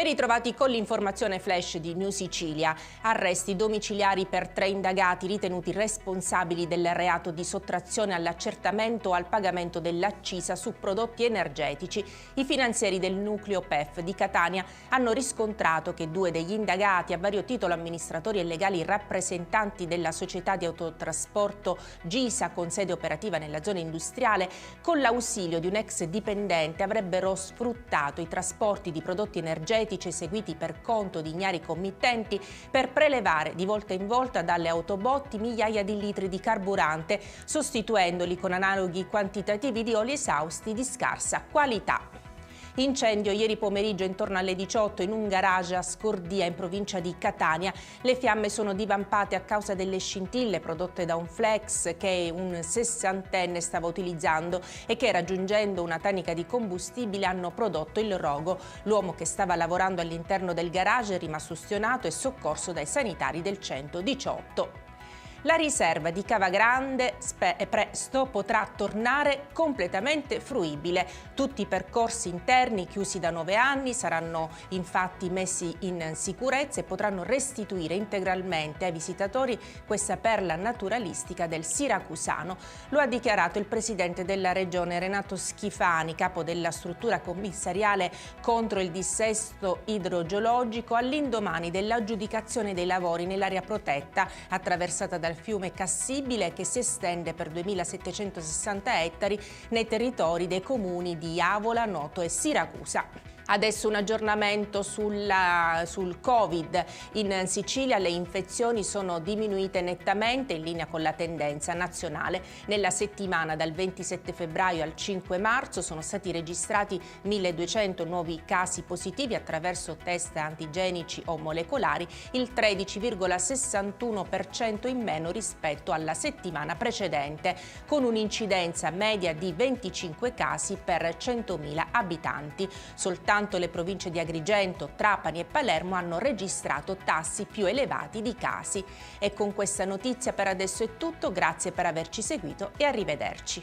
Ben ritrovati con l'informazione flash di New Sicilia. Arresti domiciliari per 3 indagati ritenuti responsabili del reato di sottrazione all'accertamento o al pagamento dell'accisa su prodotti energetici. I finanzieri del nucleo PEF di Catania hanno riscontrato che 2 degli indagati, a vario titolo amministratori e legali rappresentanti della società di autotrasporto GISA con sede operativa nella zona industriale, con l'ausilio di un ex dipendente avrebbero sfruttato i trasporti di prodotti energetici eseguiti per conto di ignari committenti per prelevare di volta in volta dalle autobotti migliaia di litri di carburante, sostituendoli con analoghi quantitativi di oli esausti di scarsa qualità. Incendio ieri pomeriggio intorno alle 18 in un garage a Scordia in provincia di Catania. Le fiamme sono divampate a causa delle scintille prodotte da un flex che un sessantenne stava utilizzando e che, raggiungendo una tanica di combustibile, hanno prodotto il rogo. L'uomo, che stava lavorando all'interno del garage, è rimasto ustionato e soccorso dai sanitari del 118. La riserva di Cava Grande presto potrà tornare completamente fruibile. Tutti i percorsi interni chiusi da 9 anni saranno infatti messi in sicurezza e potranno restituire integralmente ai visitatori questa perla naturalistica del Siracusano. Lo ha dichiarato il presidente della regione Renato Schifani, capo della struttura commissariale contro il dissesto idrogeologico, all'indomani dell'aggiudicazione dei lavori nell'area protetta attraversata dal fiume Cassibile, che si estende per 2.760 ettari nei territori dei comuni di Avola, Noto e Siracusa. Adesso un aggiornamento sul Covid. In Sicilia le infezioni sono diminuite nettamente in linea con la tendenza nazionale. Nella settimana dal 27 febbraio al 5 marzo sono stati registrati 1.200 nuovi casi positivi attraverso test antigenici o molecolari, il 13,61% in meno rispetto alla settimana precedente, con un'incidenza media di 25 casi per 100.000 abitanti. Soltanto le province di Agrigento, Trapani e Palermo hanno registrato tassi più elevati di casi. E con questa notizia per adesso è tutto, grazie per averci seguito e arrivederci.